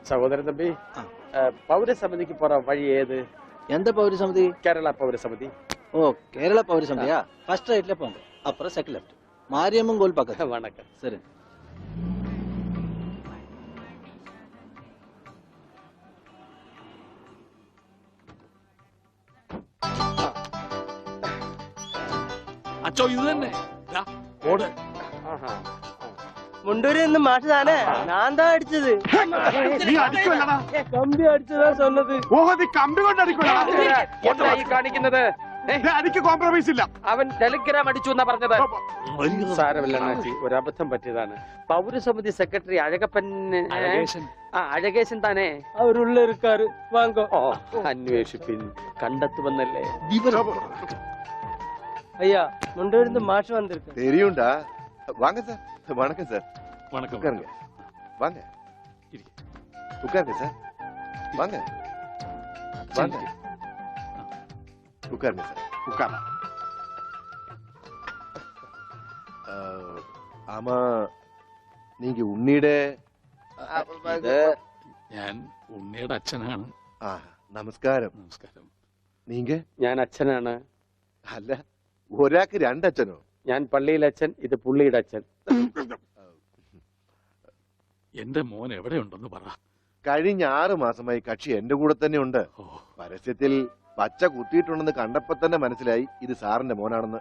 സഹോദരൻ തമ്പി, പൗരസമിതിക്ക് പോറ വഴി ഏത്? எந்த பௌரசமிதி? കേരള പൗരസമിതി. ஓ, கேரளா பௌரசமிதியா? ஃபர்ஸ்ட் ரைட்ல போங்க, அப்புறம் செகண்ட் லெஃப்ட், மாரியம்மன் கோயில் பக்கத்துல. வணக்கம். சரி. അച്ചോ ഇത് തന്നെ ഓട്. മുണ്ടൂരിൽ നിന്ന് മാഷ് താനേ? ഞാൻ താ അടിച്ചത്. കമ്പി അടിച്ചതാ சொன்னது. കമ്പി കൊണ്ട് കാണിക്കുന്നത്. എനിക്ക് കോംപ്രമൈസ് ഇല്ല. അവൻ ടെലിഗ്രാം അടിച്ചു എന്നാ പറഞ്ഞത്. സാരമില്ല അണ്ണാച്ചി, ഒരബദ്ധം പറ്റിയതാണ്. പൗരസമിതി സെക്രട്ടറി അഴകപ്പൻ അഴകേശൻ താനേ? അവരുള്ള ഇരുക്കാറ്. വാങ്ങോ. അന്വേഷിപ്പിൻ, കണ്ടെത്തുമെന്നല്ലേ. ஐயா, முண்டூர்ல இருந்து மாஷ் வந்திருக்கு. தெரியும்டா. வாங்க சார். வணக்கம் சார். வணக்கம். உட்காருங்க. வாங்க. உட்காருங்க சார். வாங்க. வாங்க. உட்காருங்க சார். உட்கார. ஆமா, நீங்க ഉണ്ണിയുടെ ഞാൻ ഉണ്ണിയുടെ അച്ഛനാണ്. നമസ്കാരം. നമസ്കാരം. നീങ്ക? ഞാൻ അച്ഛനാണ്. അല്ല, ഒരാൾക്ക് രണ്ടച്ഛനോ? ഞാൻ പള്ളിയിലെ അച്ഛൻ, ഇത് പുള്ളിയുടെ അച്ഛൻ. എന്റെ മോൻ എവിടെയുണ്ടെന്ന് പറ. കഴിഞ്ഞ 6 മാസമായി കക്ഷി എന്റെ കൂടെ തന്നെ ഉണ്ട്. പരസ്യത്തിൽ പച്ച കുത്തിയിട്ടുണ്ടെന്ന് കണ്ടപ്പോ തന്നെ മനസ്സിലായി ഇത് സാറിന്റെ മോനാണെന്ന്.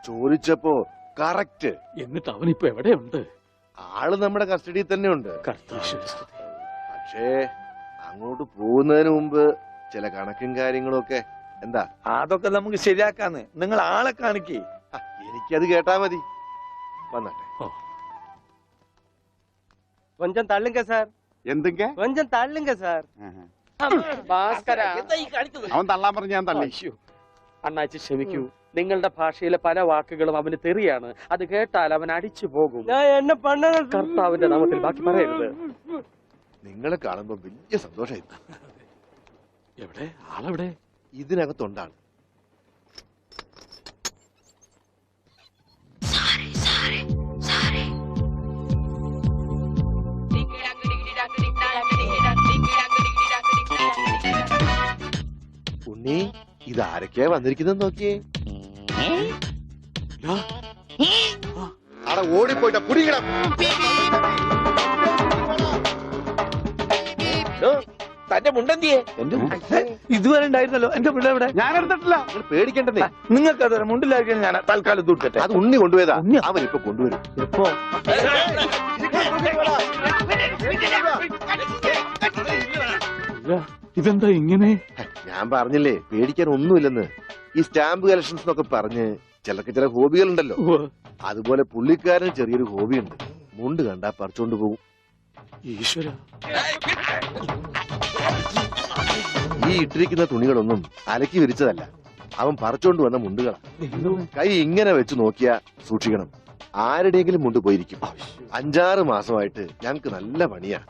ചോദിച്ചപ്പോ കറക്റ്റ്. എന്നിട്ട് അവനിപ്പോ എവിടെയുണ്ട്? ആള് നമ്മുടെ കസ്റ്റഡിയിൽ തന്നെ ഉണ്ട്. പക്ഷേ അങ്ങോട്ട് പോകുന്നതിന് മുമ്പ് ചില കണക്കും കാര്യങ്ങളും ഒക്കെ. എന്താ? അതൊക്കെ നമുക്ക് ശരിയാക്കാന്ന്. നിങ്ങൾ ആളെ കാണിക്കേ. എനിക്കത് കേട്ടാ മതി. വന്നാട്ടെ. கொஞ்சம் தள்ளுங்க சார். എന്തെങ്ക? கொஞ்சம் தள்ளுங்க சார். ഭാസ്കര, അവൻ തള്ളാൻ പറഞ്ഞ ഞാൻ തള്ളി. അണ്ണാച്ചി ക്ഷമിക്കൂ, നിങ്ങളുടെ ഭാഷയിലെ പല വാക്കുകളും അവന് തെറിയാണ്. അത് കേട്ടാൽ അവൻ അടിച്ചു പോകും. நான் என்ன பண்ணது? കർത്താവിന്റെ നാമത്തിൽ ബാക്കി പറയരുത്. നിങ്ങളെ കാണുമ്പോ വലിയ സന്തോഷമായി. എവിടെ ആളെവിടെ? ഇതിനകത്തുണ്ടാണ്. ഉണ്ണി, ഇതാരൊക്കെയാ വന്നിരിക്കുന്നത് നോക്കിയേ. അവിടെ ഓടിപ്പോയിട്ട കുടിക്കണം. തന്റെ മുണ്ടെന്തിയെ? ഇതുവരെ ഉണ്ടായിരുന്നല്ലോ. എന്റെ മുണ്ട എവിടെ? ഞാൻ എടുത്തിട്ടില്ല. നിങ്ങൾ പേടിക്കേണ്ടതേ. നിങ്ങൾക്ക് അത് മുണ്ടിലായിരിക്കും. ഞാൻ തൽക്കാലം തൂക്കട്ടെ. അത് ഉണ്ണി കൊണ്ടുപോയതാ. അവൻ ഇപ്പൊ കൊണ്ടുവരും. എപ്പോ? ഇതെന്താ ഇങ്ങനെ? ഞാൻ പറഞ്ഞില്ലേ പേടിക്കാൻ ഒന്നുമില്ലെന്ന്. ഈ സ്റ്റാമ്പ് കളക്ഷൻസ് എന്നൊക്കെ പറഞ്ഞ് ചിലർക്ക് ചില ഹോബികളുണ്ടല്ലോ. അതുപോലെ പുള്ളിക്കാരന് ചെറിയൊരു ഹോബിയുണ്ട്. മുണ്ട് കണ്ടാ പറിച്ചോണ്ട് പോകും. ഈശ്വര, ഈ ഇട്ടിരിക്കുന്ന തുണികളൊന്നും അലക്കി വിരിച്ചതല്ല. അവൻ പറിച്ചോണ്ട് വന്ന മുണ്ടുകളാ. കൈ ഇങ്ങനെ വെച്ച് നോക്കിയാ സൂക്ഷിക്കണം, ആരുടെയെങ്കിലും മുണ്ട് പോയിരിക്കും. 5-6 മാസമായിട്ട് ഞങ്ങക്ക് നല്ല പണിയാ.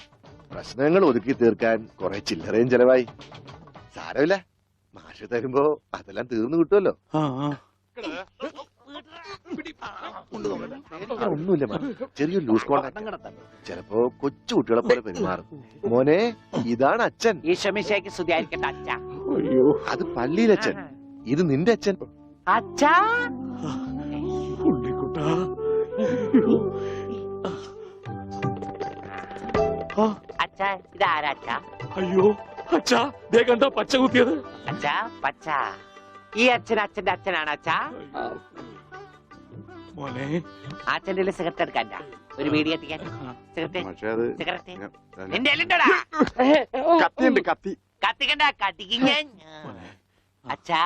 പ്രശ്നങ്ങൾ ഒതുക്കി തീർക്കാൻ കുറെ ചില്ലറയും ചെലവായി. സാരമില്ല, മാഷ് തരുമ്പോ അതെല്ലാം തീർന്നു കിട്ടുമല്ലോ. ഒന്നുമില്ല, ചെറിയൊരു ലൂസ് കോണ്ടാക്ട്. ചിലപ്പോ കൊച്ചു കുട്ടികളെ പോലെ പെരുമാറും. മോനെ, ഇതാണ് അച്ഛൻ. അത് പള്ളിയിലച്ഛൻ. ഇത് നിന്റെ അച്ഛൻ. അയ്യോ അച്ഛാ, ദേ കണ്ടോ പച്ച കുത്തിയത്? അച്ഛാ പച്ച. ഈ അച്ഛൻ അച്ഛന്റെ അച്ഛനാണ് അച്ഛാ. മോനെ, അച്ഛന്റെ സിഗരറ്റ് എടുക്കാൻ ഒരു വീടി കത്തിക്കാൻ. സിഗരറ്റ് നിന്റെ എല്ലുണ്ടോടാ? കത്തിയുണ്ട്, കത്തി. കത്തിക്കണ്ട, കത്തിക്കും ഞാൻ. അച്ഛാ,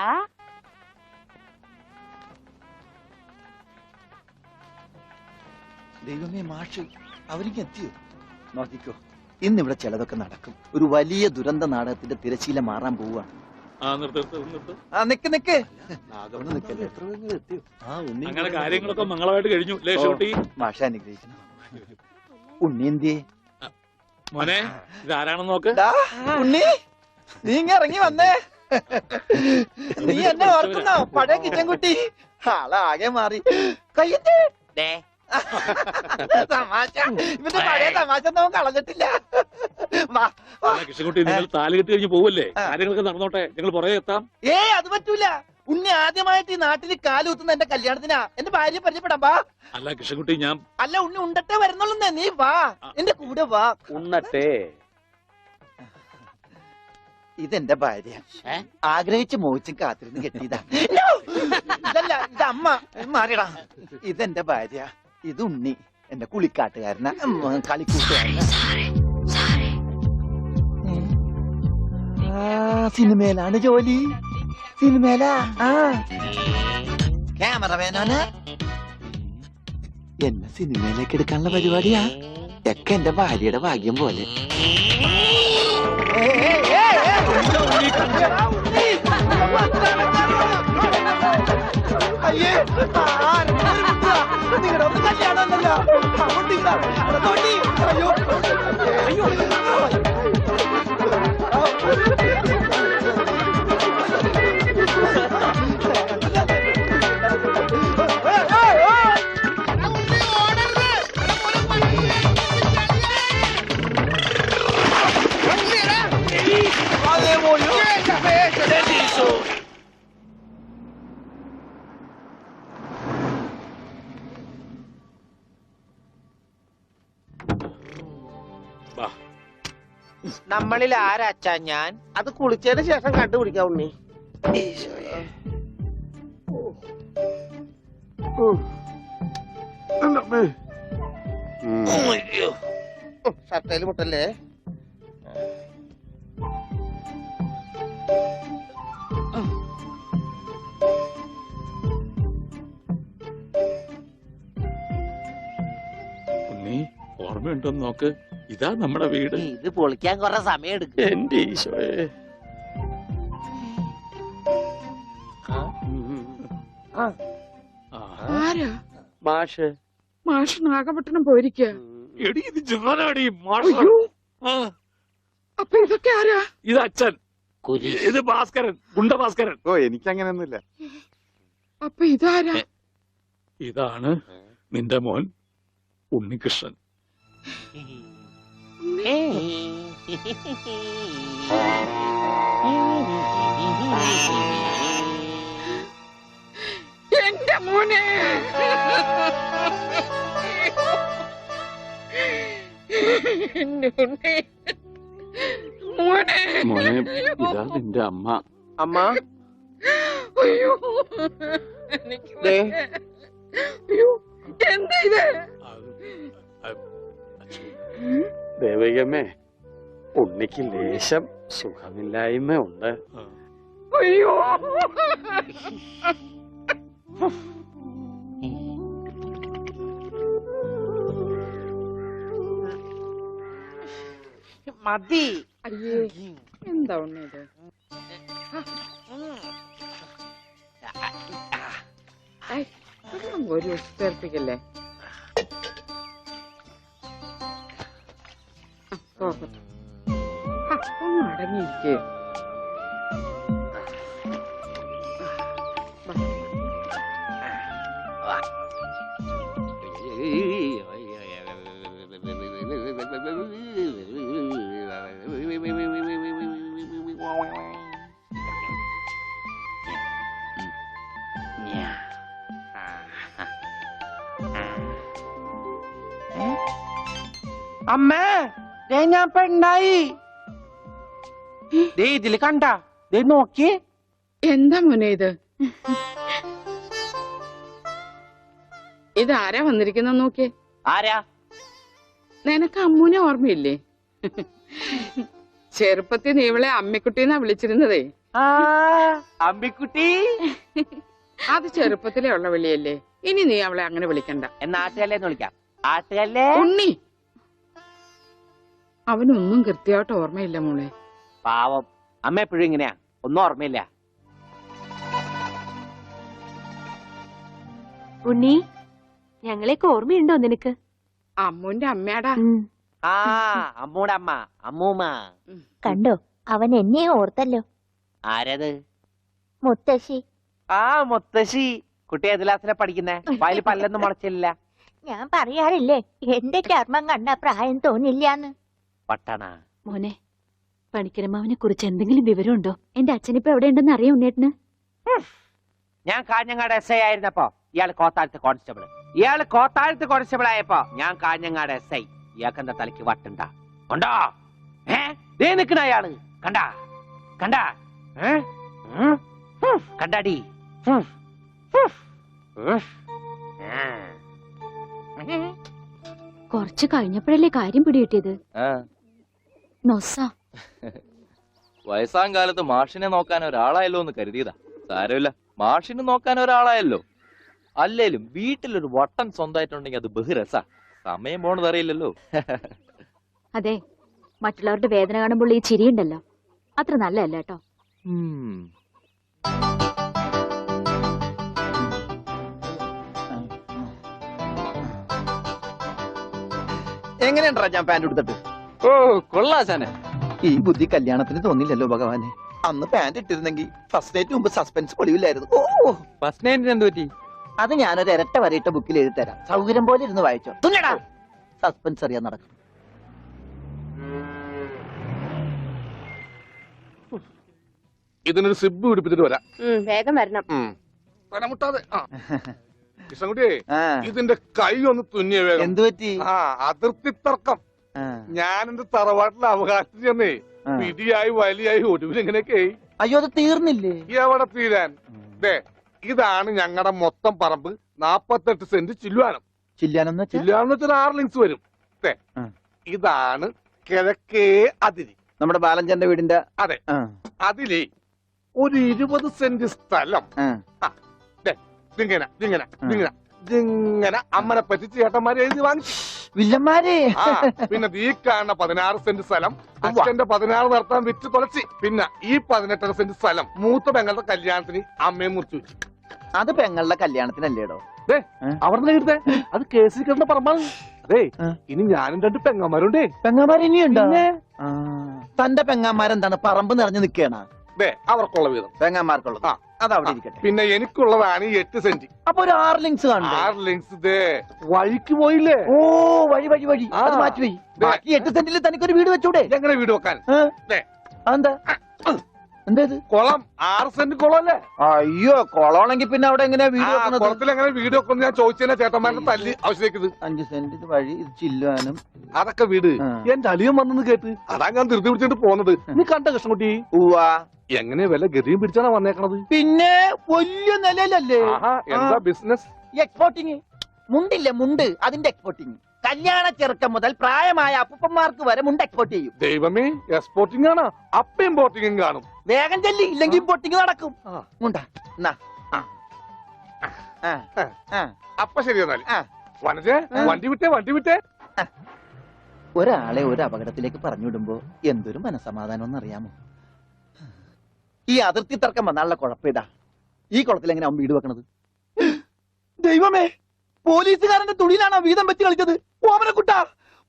ദൈവമേ, മാഷ് അവർക്ക് എത്തിയോ? നോക്കിക്കോ, ഇന്നിവിടെ ചിലതൊക്കെ നടക്കും. ഒരു വലിയ ദുരന്ത നാടകത്തിന്റെ തിരശീല മാറാൻ പോവുകയാണ്. അങ്ങനെ കാര്യങ്ങളൊക്കെ മംഗളമായിട്ട് കഴിഞ്ഞു. മാഷ അനുഗ്രഹിക്കണം. ഉണ്ണി എന്തിയെ? മോനെ, ഇതാരാണെന്ന് നോക്ക്. ഉണ്ണി, നീ ഇറങ്ങി വന്നേ. നീ എന്നെ ഓർക്കുന്നോ? പഴയ കിച്ചൻ കുട്ടി. ആളാകെ മാറി. കയ്യേ തമാശ. ഇവന്റെ പഴയ തമാശ ഒന്നും കളഞ്ഞിട്ടില്ല. വാ അല്ല കൃഷ്ണൻകുട്ടി നിങ്ങൾ താലി കെട്ടി കഴിഞ്ഞ് പോവല്ലേ കാര്യങ്ങളൊക്കെ നടന്നോട്ടെ ഞങ്ങൾ പുറകെ എത്താം. അത് പറ്റൂല. ഉണ്ണി ആദ്യമായിട്ട് ഈ നാട്ടിൽ കാലുകുത്തുന്ന എന്റെ കല്യാണത്തിനാ. എന്റെ ഭാര്യ പരിചയപ്പെടാം. വാ. അല്ല കൃഷ്ണൻകുട്ടി ഞാൻ അല്ല ഉണ്ണി ഉണ്ടട്ടെ വരുന്നുള്ളൂ. നീ വാ, എന്റെ കൂടെ വാ. ഉണ്ണട്ടെ. ഇതെന്റെ ഭാര്യ. ആഗ്രഹിച്ച് മോഹിച്ചും കാത്തിരുന്ന് കെട്ടിയതാ. ഇതല്ല, ഇത് അമ്മ. മാറിയടാ. ഇതെന്റെ ഭാര്യ. ഇത് ഉണ്ണി, എന്റെ കുളിക്കാട്ടുകാരനാ, കളിക്കൂട്ടുകാരനാ. സിനിമയിലാണ് ജോലി. സിനിമയിലാ. ക്യാമറമാനാണ്. എന്നെ സിനിമയിലേക്ക് എടുക്കാനുള്ള പരിപാടിയാ. ഒക്കെ എന്റെ ഭാര്യയുടെ ഭാഗ്യം പോലെ. അയ്യേ, നിങ്ങളുടെ ഒന്ന് കല്യാണമല്ലോ. അയ്യോ അയ്യോ. നമ്മളിൽ ആരാച്ചാ ഞാൻ? അത് കുളിച്ചതിന് ശേഷം കണ്ടുപിടിക്കാം ഉണ്ണി. ഷർട്ടയിൽ മുട്ടല്ലേ? ഉണ്ണി ഓർമ്മയുണ്ടോന്ന് നോക്ക്. ഇതാ നമ്മുടെ വീട്. ഇത് പൊളിക്കാൻ കുറെ സമയം എടുക്കും. എന്റെ ഈശോയെ. ആരാ? മാഷ്. മാഷ് നാഗപട്ടണം പോയിരിക്ക. എടി ഇത് ഞാനാടി മാഷ്. അപ്പൊ ഇതൊക്കെ ആരാ? ഇത് അച്ഛൻ. ഇത് ഭാസ്കരൻ, ഗുണ്ട ഭാസ്കരൻ. ഓ എനിക്കങ്ങനെയൊന്നുമില്ല. അപ്പൊ ഇതാരാ? ഇതാണ് നിന്റെ മോൻ ഉണ്ണികൃഷ്ണൻ. എന്റെ മോനെ. മോനെ. മോനെ ഇതാ നിന്റെ അമ്മ. അമ്മ അയ്യോ അയ്യോ, എന്താ ഇത്? ദേവികമ്മേ, ഉണ്ണിക്ക് ലേശം സുഖമില്ലായ്മ ഉണ്ട്. അയ്യോ മതി. അയ്യേ, എന്താ ഉണ്ണി ഇത്? ഒരു ഉത്തേർപ്പിക്കല്ലേ. ഒന്ന് അടങ്ങിയിരിക്കേ. അമ്മേ, ഞാൻ പെണ്ണായി. ഇതില് കണ്ട നോക്കി. എന്താ മോനെ ഇത്? ഇതാരാ വന്നിരിക്കുന്ന നോക്കിയേ. ആരാ? നിനക്ക് അമ്മൂനെ ഓർമ്മയില്ലേ? ചെറുപ്പത്തിൽ നീ ഇവളെ അമ്മിക്കുട്ടിന്നാ വിളിച്ചിരുന്നതേ. അമ്മിക്കുട്ടി. അത് ചെറുപ്പത്തിലേ ഉള്ള വിളിയല്ലേ. ഇനി നീ അവളെ അങ്ങനെ വിളിക്കണ്ട. എന്നാ ആട്ടുകല്ലേന്ന് വിളിക്കാം. ആട്ടുകല്ലേ. ഉണ്ണി. അവനൊന്നും കൃത്യമായിട്ട് ഓർമ്മയില്ല മോളെ. പാവം. അമ്മ എപ്പോഴും ഇങ്ങനെയാ, ഒന്നും ഓർമ്മയില്ല. ഉണ്ണി, ഞങ്ങളെയൊക്കെ ഓർമ്മയുണ്ടോ നിനക്ക്? അമ്മൂന്റെ അമ്മയാടാ. ആ അമ്മൂടെ അമ്മ, അമ്മൂമ്മ. കണ്ടോ, അവൻ എന്നെ ഓർത്തല്ലോ. ആരത്? മുത്തശ്ശി. ആ മുത്തശ്ശി. കുട്ടി ഏത് ക്ലാസ്സിലാ പഠിക്കുന്നേ? വായിൽ പല്ലൊന്നും മുളച്ചില്ല. ഞാൻ പറയാറില്ലേ, എന്റെ ചർമ്മം കണ്ട പ്രായം തോന്നില്ലാന്ന്. പട്ടണ മോനെ, പണിക്കരമാവിനെ കുറിച്ച് എന്തെങ്കിലും വിവരമുണ്ടോ? എന്റെ അച്ഛനിപ്പോ എവിടെ ഉണ്ടെന്ന് അറിയാം ഉണ്ണേട്ടന്? ഞാൻ കാഞ്ഞങ്ങാട് SI ആയിരുന്നപ്പോ ഇയാള് കോത്താഴത്ത് കോൺസ്റ്റബിൾ ആയപ്പോ ഞാൻ കാഞ്ഞങ്ങാട് SI. ഇയാൾക്ക് എന്താ തലയ്ക്ക് വട്ടുണ്ടാ? ഉണ്ടോ? ദേ നിക്കണ അയാള് കണ്ടാ കണ്ടാ കണ്ടാടി. കുറച്ച് കഴിഞ്ഞപ്പോഴല്ലേ കാര്യം പിടികിട്ടിയത്. നൊസ വയസ്സാം കാലത്ത് മാഷിനെ നോക്കാൻ ഒരാളായല്ലോ എന്ന് കരുതിയതാ. സാരമില്ല, മാഷിനെ നോക്കാൻ ഒരാളായല്ലോ. അല്ലേലും വീട്ടിലൊരു വട്ടൻ സ്വന്തമായിട്ടുണ്ടെങ്കിൽ അത് ബഹുരസാ. സമയം പോണത് അറിയില്ലല്ലോ. അതെ, മറ്റുള്ളവരുടെ വേദന കാണുമ്പോൾ ഈ ചിരിയുണ്ടല്ലോ, അത്ര നല്ലതല്ല കേട്ടോ. എങ്ങനെയുണ്ടാ ഞാൻ പാന്റ് എടുത്തിട്ട്? ഓ കൊള്ളാശാനെ. ഈ ബുദ്ധി കല്യാണത്തിന് തോന്നില്ലല്ലോ ഭഗവാനെ. അന്ന് പാന്റ് ഇട്ടിരുന്നെങ്കിൽ ഫസ്റ്റ് നൈറ്റ് മുമ്പ് സസ്പെൻസ് പൊളിവില്ലായിരുന്നു. ഓ, ഫസ്റ്റ് നൈറ്റിന് എന്ത് പറ്റി? അത് ഞാനൊരു ഇരട്ട വരയിട്ട ബുക്കിൽ എഴുതി തരാം. സൗകര്യം പോലെ ഇരുന്ന് വായിച്ചോ. സസ്പെൻസ് അറിയാൻ നടക്കും. ഇതിനൊരു സിബ് പിടിപ്പിച്ചിട്ട് വരാം. വേഗം വരണം. മുട്ടാതെ. കൃഷ്ണൻകുട്ടിയെ, ഇതിന്റെ കൈ ഒന്ന് തുന്നിയ വേഗം. എന്തു പറ്റി? അതിർത്തി തർക്കം. ഞാൻ എന്റെ തറവാട്ടിലെ അവകാശം ചെന്നേ പിടിയായി വലിയായി ഒടുവിൽ എങ്ങനെയൊക്കെ. അയ്യോ, അത് തീർന്നില്ലേ? എവിടെ തീരാൻ? ഇതാണ് ഞങ്ങളുടെ മൊത്തം പറമ്പ്. 48 സെന്റ് ചില്ലുവാനം. ചില്ലാനം ചില്ലുവാനം വെച്ചാൽ 6 ലിങ്സ് വരും. ഇതാണ് കിഴക്കേ അതിരി. നമ്മുടെ ബാലഞ്ചന്റെ വീടിന്റെ. അതെ, അതിലേ ഒരു 20 സെന്റ് സ്ഥലം ഇങ്ങനെ അമ്മനെ പറ്റി ചേട്ടന്മാരെ എഴുതി വാങ്ങിച്ചു. വില്ലന്മാരെ. പിന്നെ ഈ കാണുന്ന 16 സെന്റ് സ്ഥലം അച്ഛന്റെ 16 നടത്താൻ വിറ്റ് തുളച്ചി. പിന്നെ ഈ 18 സെന്റ് സ്ഥലം മൂത്ത പെങ്ങളുടെ കല്യാണത്തിന് അമ്മയെ മുറിച്ചു വെച്ചു. അത് പെങ്ങളുടെ കല്യാണത്തിനല്ലേടോ? അവിടെ കിട്ടേ അത് കേസിൽ കിടന്ന പറമ്പാണ്. അതെ, ഇനി ഞാനും 2 പെങ്ങന്മാരുണ്ടേ. പെങ്ങന്മാർ ഇനിയുണ്ടോ? തന്റെ പെങ്ങന്മാരെന്താണ് പറമ്പ് നിറഞ്ഞു നിൽക്കണ? അവർക്കുള്ള വീതം പെങ്ങന്മാർക്കുള്ളത് അതവിടെ ഇരിക്കട്ടെ. പിന്നെ എനിക്കുള്ളതാണ് ഈ 8 സെന്റ്. അപ്പൊ ഒരു 6 ലിങ്സ് കാണും. 6 ലിങ്സ് വഴിക്ക് പോയില്ലേ? ഓ, വഴി വഴി വഴി അത് മാറ്റിപ്പോയി. ബാക്കി 8 സെന്റിൽ തനിക്കൊരു വീട് വെച്ചൂടെ? എങ്ങനെ വീട് വെക്കാൻ? എന്താ എന്താ ഇത്? കുളം 6 സെന്റ് കുളമല്ലേ? അയ്യോ, കുളമാണെങ്കിൽ പിന്നെ അവിടെ എങ്ങനെയാ വീട് വെക്കുന്നത്? കുളത്തിൽ എങ്ങനെ വീട് വെക്കുന്നത് ഞാൻ ചോദിച്ചതിനാ ചേട്ടന്മാരുടെ തല്ലി ആവശ്യത്തേക്ക്. 5 സെന്റ് ഇത് വഴി, ഇത് ചില്ലുവാനും. അതൊക്കെ വീട് എന്റെ അളിയൻ വന്നെന്ന് കേട്ട് അതാ ഞാൻ ധൃതി പിടിച്ചിട്ട് പോകുന്നത്. നീ കണ്ട കൃഷ്ണൻകുട്ടി? എങ്ങനെ വല്ല ഗതിയും പിടിച്ചാണ് വന്നേക്കണത്? പിന്നെ വലിയ നിലയിലല്ലേ? എന്താ ബിസിനസ്? എക്സ്പോർട്ടിങ്. മുണ്ടില്ലേ, മുണ്ട്, അതിന്റെ എക്സ്പോർട്ടിങ്. കല്യാണ ചെറുക്കം മുതൽ പ്രായമായ അപ്പൂപ്പന്മാർക്ക് വരെ മുണ്ട് എക്സ്പോർട്ട് ചെയ്യും. ദൈവമേ, എക്സ്പോർട്ടിംഗ് ആണ്. അപ്പ ഇമ്പോർട്ടിംഗും കാണും. വേഗം ചെല്ലി, ഇല്ലെങ്കിൽ ഇമ്പോർട്ടിംഗ് നടക്കും. അപ്പൊ ശരി എന്നാൽ വനജേ, വണ്ടി വിട്ടേ. ഒരാളെ ഒരു അപകടത്തിലേക്ക് പറഞ്ഞുവിടുമ്പോ എന്തൊരു മനസമാധാനം എന്നറിയാമോ? ഈ അതിർത്തി തർക്കം വന്നാലുള്ള കുഴപ്പമിതാ. ഈ കുളത്തിൽ എങ്ങനെ അവൻ വീട് വെക്കണത്? ദൈവമേ, പോലീസുകാരന്റെ തുണിയിലാണോ വീതം വെച്ച് കളിച്ചത്? ഓമനക്കുട്ട,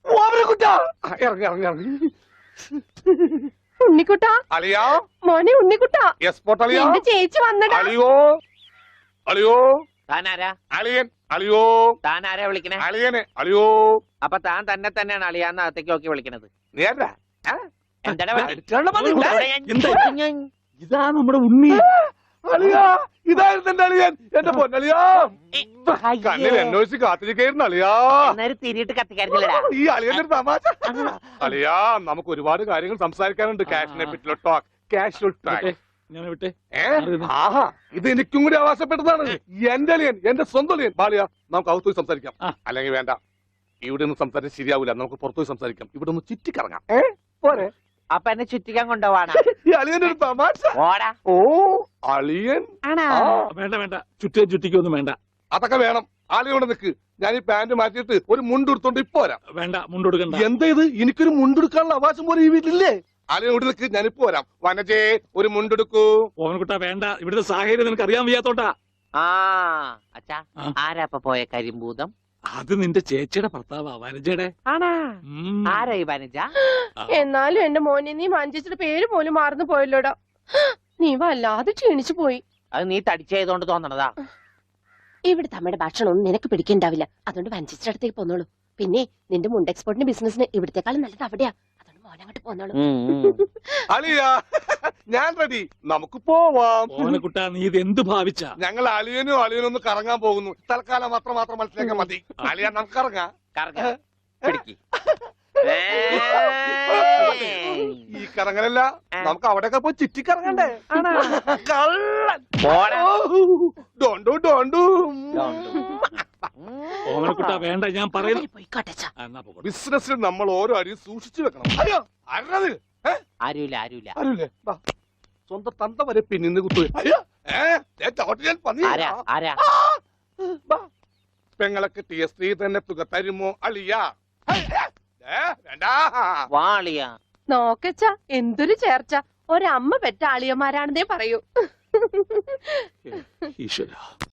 ഓമനക്കുട്ട, ഇറങ്ങി. ഉണ്ണിക്കുട്ട, അളിയാ, മോനെ ഉണ്ണിക്കുട്ട, എക്സ്പോർട്ട് അളിയാ, ചേച്ചി വന്നടാ. അളിയോ, താനാരാ? അളിയൻ. അളിയോ, താനാരാ വിളിക്കണേ? അളിയനെ. അളിയോ. അപ്പൊ താൻ തന്നെ തന്നെയാണ് അളിയാന്ന് അകത്തേക്ക് നോക്കി വിളിക്കണത്? നീ ആരാ? ഇതാ നമ്മുടെ ഉണ്ണി. അളിയാ, ഇതായിരുന്നു എന്റെ അളിയൻ. എന്റെ പൊന്നളിയാ, കണ്ണിൽ എന്നോശി കാത്തിരിക്കായിരുന്നു അളിയാ. തിരിയിട്ട് കത്തിക്കാറില്ലടാ ഈ അളിയന്റെ ഒരു തമാശ. അളിയാ, നമുക്ക് ഒരുപാട് കാര്യങ്ങൾ സംസാരിക്കാനുണ്ട്. കാഷിനെ പറ്റിയുള്ള ടോക്ക്, കാഷ്വൽ ടോക്ക്. ആഹാ, ഇത് എനിക്കും കൂടി അവകാശപ്പെട്ടതാണ്. എന്റെ അളിയൻ, എന്റെ സ്വന്തം അളിയൻ. ബാലിയ, നമുക്ക് അകത്തുപോയി സംസാരിക്കാം. അല്ലെങ്കിൽ വേണ്ട, ഇവിടെ നിന്ന് സംസാരിച്ച് ശരിയാവില്ല. നമുക്ക് പുറത്തുപോയി സംസാരിക്കാം. ഇവിടെ ഒന്ന് ചുറ്റിക്കറങ്ങാം. പോരെ? അപ്പൊ എന്നെ ചുറ്റിക്കാൻ കൊണ്ടുപോവാണ്. ഈ അളിയന്റെ ഒരു തമാശ. ഓ, അളിയൻ. വേണ്ട, ചുറ്റിക്കൊന്നും വേണ്ട. അതൊക്കെ വേണം. ആളിയോടെ നിൽക്ക്. ഞാൻ ഈ പാന്റ് മാറ്റിയിട്ട് ഒരു മുണ്ടെടുത്തോണ്ട് ഇപ്പൊ വരാം. വേണ്ട, മുണ്ടെടുക്കണ്ട. എന്താ ഇത്? എനിക്കൊരു മുണ്ടെടുക്കാനുള്ള അവകാശം പോലെ ഈ വീട്ടിലില്ലേ? ആളിയോട് നിൽക്ക്, ഞാനിപ്പോ വരാം. വനജേ, ഒരു മുണ്ടെടുക്കൂ. ഓമനക്കുട്ട വേണ്ട, ഇവിടുത്തെ സാഹചര്യം നിനക്ക് അറിയാൻ വയ്യാത്തോട്ടാ. അച്ഛാ, ആരാ അപ്പൊ പോയ കരിമ്പൂതം? അത് നിന്റെ ചേച്ചിയുടെ ഭർത്താവാ, വനജയുടെ. ആരാ ഈ വനജ? എന്നാലും എന്റെ മോനെ നീ മഞ്ചേച്ചിയുടെ പേര് പോലും മാറുന്നു പോയല്ലോടാ. നീ വല്ലാതെ ക്ഷീണിച്ചു പോയി. അത് നീ തടിച്ചതുകൊണ്ട് തോന്നണതാ. ഇവിടുത്തെ അമ്മയുടെ ഭക്ഷണം ഒന്നും നിനക്ക് പിടിക്കണ്ടാവില്ല. അതുകൊണ്ട് മഞ്ചേച്ചിയുടെ അടുത്തേക്ക് പോന്നോളൂ. പിന്നെ നിന്റെ മുണ്ട് എക്സ്പോർട്ടിന്റെ ബിസിനസിന് ഇവിടത്തെക്കാളും നല്ലത് അവിടെയാ. അതുകൊണ്ട് മോനങ്ങോട്ട് പോന്നോളൂ. അളിയ ഞാൻ റെഡി, നമുക്ക് പോവാം. ഓനക്കുട്ടാ നീ ഇത് എന്ത് ഭാവിച്ച? ഞങ്ങൾ അളിയനും ഒന്ന് കറങ്ങാൻ പോകുന്നു. തൽക്കാലം മാത്രം മനസ്സിലാക്കാൻ മതി. അളിയ നമുക്ക് ഇറങ്ങാം. പിടിക്ക്. ഈ കറങ്ങലല്ല, നമുക്ക് അവിടെയൊക്കെ പോയി ചുറ്റിക്കറങ്ങണ്ടേ? കള്ളൻ. ഡോണ്ടു. ഓനക്കുട്ടാ വേണ്ട, ഞാൻ പറയുന്നു. പോയിക്കോട്ടെ അച്ഛാ. ബിസിനസ്സിൽ നമ്മൾ ഓരോ അരിയും സൂക്ഷിച്ചു വെക്കണം. അയ്യോ അരുത്. ആരുമില്ല. ദാ, സ്വന്തം തന്ത വരെ പിന്നിന്ന് കുത്തു. അയ്യോ ഞാൻ പന്നി. ആരാ പെങ്ങളൊക്കെ ടി എസ് തന്നെ തുക തരുമോ അളിയ? വേണ്ട. വാളിയ നോക്കച്ച എന്തൊരു ചേർച്ച. ഒരമ്മ പെറ്റ ആളിയന്മാരാണെന്നേ പറയൂ. ഈശ്വര